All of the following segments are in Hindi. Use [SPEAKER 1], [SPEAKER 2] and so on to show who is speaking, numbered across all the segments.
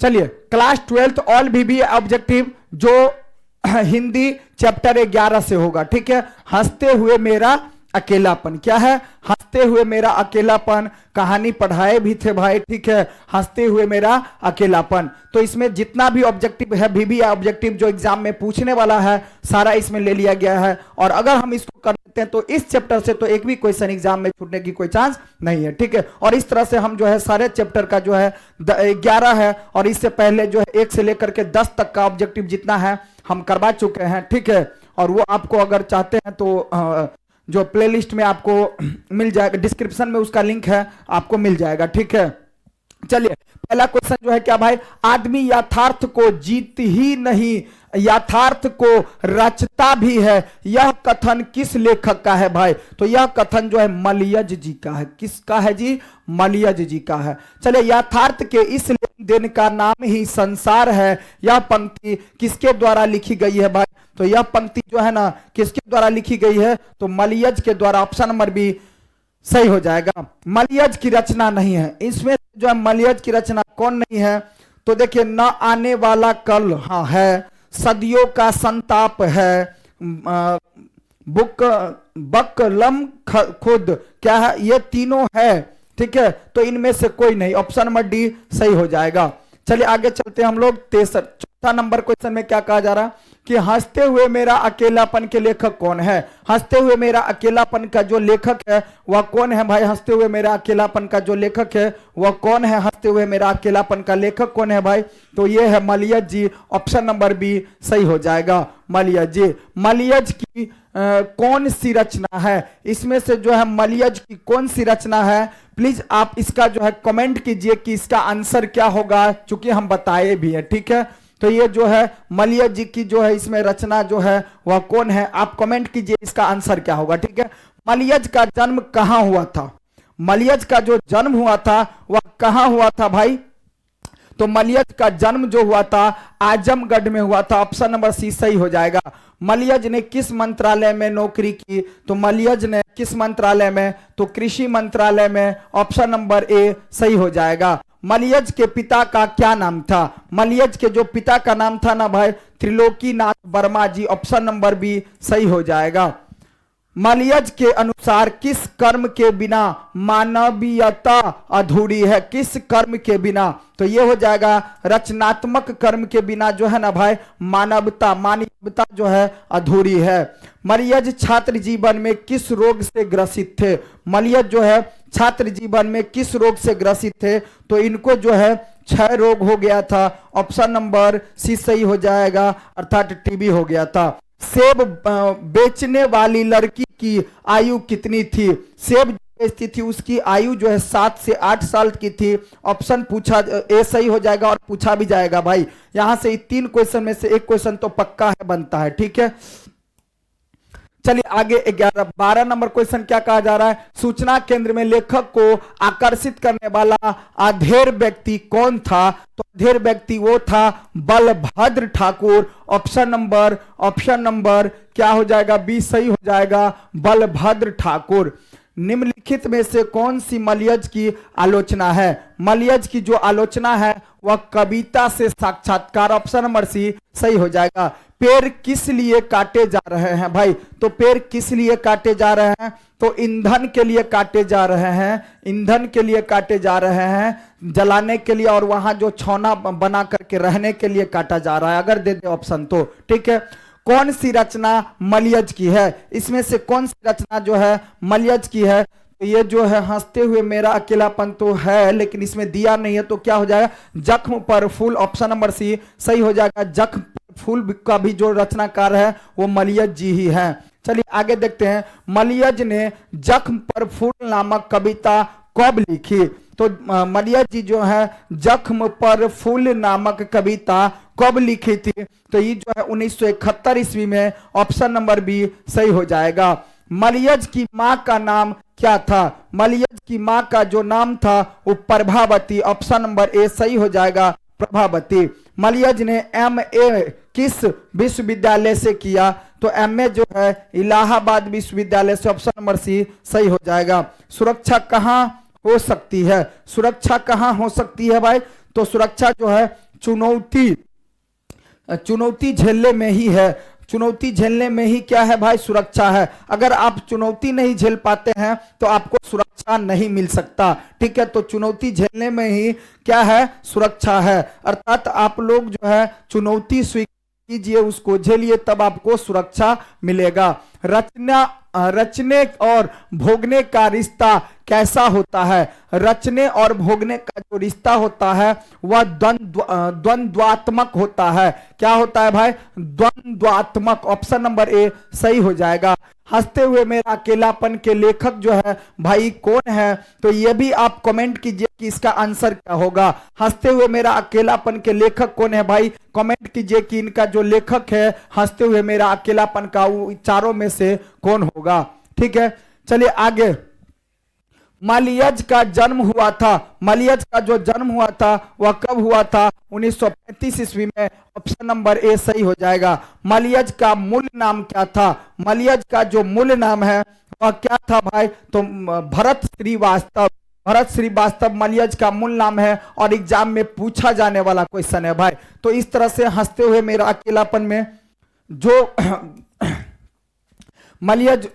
[SPEAKER 1] चलिए क्लास 12th ऑल भी ऑब्जेक्टिव जो हिंदी चैप्टर 11 से होगा, ठीक है। हंसते हुए मेरा अकेलापन, क्या है? हंसते हुए मेरा अकेलापन, कहानी पढ़ाए भी थे भाई, ठीक है। हंसते हुए मेरा अकेलापन, तो इसमें जितना भी ऑब्जेक्टिव है भी ऑब्जेक्टिव जो एग्जाम में पूछने वाला है सारा इसमें ले लिया गया है। और अगर हम इसको कर लेते हैं तो इस चैप्टर से तो एक भी क्वेश्चन एग्जाम में छूटने की कोई चांस नहीं है, ठीक है। और इस तरह से हम जो है सारे चैप्टर का जो है 11 है और इससे पहले जो है 1 से लेकर के 10 तक का ऑब्जेक्टिव जितना है हम करवा चुके हैं, ठीक है। और वो आपको अगर चाहते हैं तो जो प्लेलिस्ट में आपको मिल जाएगा, डिस्क्रिप्शन में उसका लिंक है, आपको मिल जाएगा, ठीक है। चलिए पहला क्वेश्चन जो है क्या भाई? आदमी यथार्थ को जीत ही नहीं यथार्थ को रचता भी है, यह कथन किस लेखक का है भाई? तो यह कथन जो है मलयज जी का है। किसका है जी? मलयज जी का है। चलिए यथार्थ के इस लेन देन का नाम ही संसार है, यह पंक्ति किसके द्वारा लिखी गई है भाई? तो यह पंक्ति जो है ना किसके द्वारा लिखी गई है? तो मलयज के द्वारा। ऑप्शन नंबर बी सही हो जाएगा। मलयज की रचना नहीं है इसमें, जो है मलयज की रचना कौन नहीं है? तो देखिए, न आने वाला कल हाँ है, सदियों का संताप है, बकलम खुद क्या है? ये तीनों है, ठीक है। तो इनमें से कोई नहीं, ऑप्शन नंबर डी सही हो जाएगा। चलिए आगे चलते हैं हम लोग। चौथा नंबर क्वेश्चन में क्या कहा जा रहा है कि हंसते हुए मेरा अकेलापन के लेखक कौन है? हंसते हुए मेरा अकेलापन का जो लेखक है वह कौन है भाई? हंसते हुए मेरा अकेलापन का जो लेखक है वह कौन है? हंसते हुए मेरा अकेलापन का लेखक कौन है भाई? तो ये है मलयज जी। ऑप्शन नंबर बी सही हो जाएगा, मलयज जी। मलयज की कौन सी रचना है? इसमें से जो है मलयज की कौन सी रचना है? प्लीज आप इसका जो है कमेंट कीजिए कि इसका आंसर क्या होगा, चूंकि हम बताए भी है, ठीक है। तो ये जो है मलयज जी की जो है इसमें रचना जो है वह कौन है? आप कमेंट कीजिए इसका आंसर क्या होगा, ठीक है। मलयज का जन्म कहां हुआ था? मलयज का जो जन्म हुआ था वह कहां हुआ था भाई? तो मलयज का जन्म जो हुआ था आजमगढ़ में हुआ था। ऑप्शन नंबर सी सही हो जाएगा। मलयज ने किस मंत्रालय में नौकरी की? तो मलयज ने किस मंत्रालय में? तो कृषि मंत्रालय में। ऑप्शन नंबर ए सही हो जाएगा। मलयज के पिता का क्या नाम था? मलयज के जो पिता का नाम था ना भाई, त्रिलोकीनाथ वर्मा जी। ऑप्शन नंबर बी सही हो जाएगा। मलयज के अनुसार किस कर्म के बिना मानवीयता अधूरी है? किस कर्म के बिना? तो ये हो जाएगा रचनात्मक कर्म के बिना जो है ना भाई मानवता जो है अधूरी है। मलयज छात्र जीवन में किस रोग से ग्रसित थे? मलयज जो है छात्र जीवन में किस रोग से ग्रसित थे? तो इनको जो है क्षय रोग हो गया था। ऑप्शन नंबर सी सही हो जाएगा, अर्थात टीबी हो गया था। सेब बेचने वाली लड़की की आयु कितनी थी? सेब बेचती थी उसकी आयु जो है 7 से 8 साल की थी। ऑप्शन पूछा ए सही हो जाएगा और पूछा भी जाएगा भाई। यहां से 3 क्वेश्चन में से एक क्वेश्चन तो पक्का है, बनता है, ठीक है। चलिए आगे 12 नंबर क्वेश्चन क्या कहा जा रहा है? सूचना केंद्र में लेखक को आकर्षित करने वाला अधेड़ व्यक्ति कौन था? तो अधेड़ व्यक्ति वो था बलभद्र ठाकुर। ऑप्शन नंबर क्या हो जाएगा? बी सही हो जाएगा, बलभद्र ठाकुर। निम्नलिखित में से कौन सी मलयज की आलोचना है? मलयज की जो आलोचना है वह कविता से साक्षात्कार। ऑप्शन नंबर सी सही हो जाएगा। पेड़ किस लिए काटे जा रहे हैं भाई? तो पेड़ किस लिए काटे जा रहे हैं? तो ईंधन के लिए काटे जा रहे हैं, ईंधन के लिए काटे जा रहे हैं, जलाने के लिए, और वहां जो छौना बना करके रहने के लिए काटा जा रहा है, अगर दे दे ऑप्शन तो, ठीक है। कौन सी रचना मलयज की है? इसमें से कौन सी रचना जो है मलयज की है? तो ये जो है हंसते हुए मेरा अकेलापन तो है, लेकिन इसमें दिया नहीं है, तो क्या हो जाएगा? जख्म पर फूल। ऑप्शन नंबर सी सही हो जाएगा। जख्म पर फूल का भी जो रचनाकार है वो मलयज जी ही है। चलिए आगे देखते हैं। मलयज ने जख्म पर फूल नामक कविता कब लिखी? तो मलयज जी जो है जख्म पर फूल नामक कविता कब लिखी थी? तो ये जो है 1971 ईस्वी में। ऑप्शन नंबर बी सही हो जाएगा। मलयज की मां का नाम क्या था? मलयज की मां का जो नाम था वो प्रभावती। ऑप्शन नंबर ए सही हो जाएगा, प्रभावती। मलयज ने MA किस विश्वविद्यालय से किया? तो MA जो है इलाहाबाद विश्वविद्यालय से। ऑप्शन नंबर सी सही हो जाएगा। सुरक्षा कहां हो सकती है? सुरक्षा कहां हो सकती है भाई? तो सुरक्षा जो है चुनौती झेलने में ही है, चुनौती झेलने में ही क्या है भाई, सुरक्षा है। अगर आप चुनौती नहीं झेल पाते हैं तो आपको सुरक्षा नहीं मिल सकता, ठीक है। तो चुनौती झेलने में ही क्या है, सुरक्षा है। अर्थात आप लोग जो है चुनौती स्वीकार कीजिए, उसको झेलिए, तब आपको सुरक्षा मिलेगा। रचने और भोगने का रिश्ता कैसा होता है? रचने और भोगने का जो रिश्ता होता है वह द्वंद्वात्मक होता है। क्या होता है भाई? द्वंद्वात्मक। ऑप्शन नंबर ए सही हो जाएगा। हंसते हुए मेरा अकेलापन के लेखक जो है भाई कौन है? तो ये भी आप कमेंट कीजिए कि इसका आंसर क्या होगा। हंसते हुए मेरा अकेलापन के लेखक कौन है भाई? कमेंट कीजिए कि इनका जो लेखक है हंसते हुए मेरा अकेलापन का, वो चारों में से कौन होगा, ठीक है। चलिए आगे। मालियज का जन्म हुआ था, मालियज का जो जन्म हुआ था वह कब हुआ था? 1935 ईस्वी में। ऑप्शन नंबर ए सही हो जाएगा। मालियज का मूल नाम क्या था? मालियज का जो मूल नाम है वह क्या था भाई? तो भरत श्रीवास्तव। भरत श्रीवास्तव मालियज का मूल नाम है और एग्जाम में पूछा जाने वाला क्वेश्चन है भाई। तो इस तरह से हंसते हुए मेरा अकेलापन में जो मालियज,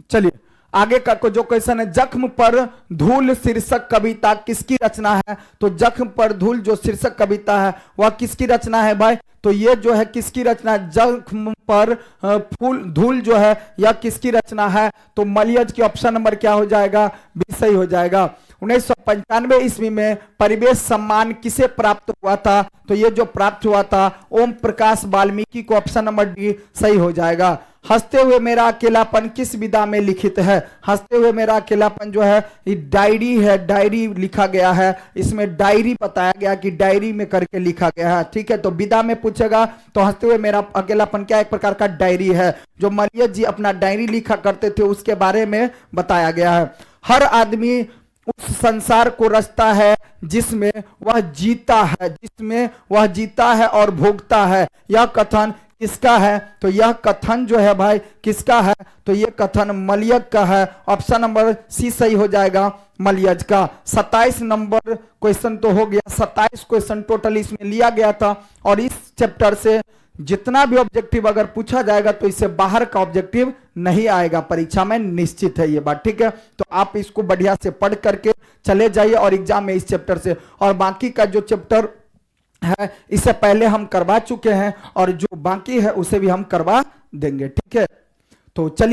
[SPEAKER 1] चलिए आगे का जो क्वेश्चन है, जख्म पर धूल शीर्षक कविता किसकी रचना है? तो जख्म पर धूल जो शीर्षक कविता है वह किसकी रचना है भाई? तो ये जो है किसकी रचना है? जख्म पर फूल धूल जो है यह किसकी रचना है? तो मालियज की ऑप्शन नंबर क्या हो जाएगा? बी सही हो जाएगा। 1995 ईस्वी में परिवेश सम्मान किसे प्राप्त हुआ था? तो ये जो प्राप्त हुआ था ओम प्रकाश वाल्मीकि को। ऑप्शन नंबर डी सही हो जाएगा। हंसते हुए मेरा अकेलापन किस विधा में लिखित है? हंसते हुए मेरा अकेलापन जो है ये डायरी है, डायरी लिखा गया है। इसमें डायरी बताया गया कि डायरी में करके लिखा गया है, ठीक है। तो विधा में पूछेगा तो हंसते हुए मेरा अकेलापन क्या एक प्रकार का डायरी है। जो मालियज जी अपना डायरी लिखा करते थे उसके बारे में बताया गया है। हर आदमी उस संसार को रचता है जिसमें वह जीता है, जिसमें वह जीता है और भोगता है। यह कथन किसका है? तो यह कथन जो है भाई किसका है? तो यह कथन मालियज का है। ऑप्शन नंबर सी सही हो जाएगा, मालियज का। 27 नंबर क्वेश्चन तो हो गया, 27 क्वेश्चन टोटल इसमें लिया गया था। और इस चैप्टर से जितना भी ऑब्जेक्टिव अगर पूछा जाएगा तो इससे बाहर का ऑब्जेक्टिव नहीं आएगा परीक्षा में, निश्चित है ये बात, ठीक है। तो आप इसको बढ़िया से पढ़ करके चले जाइए और एग्जाम में इस चैप्टर से, और बाकी का जो चैप्टर है इससे पहले हम करवा चुके हैं और जो बाकी है उसे भी हम करवा देंगे, ठीक है। तो चलिए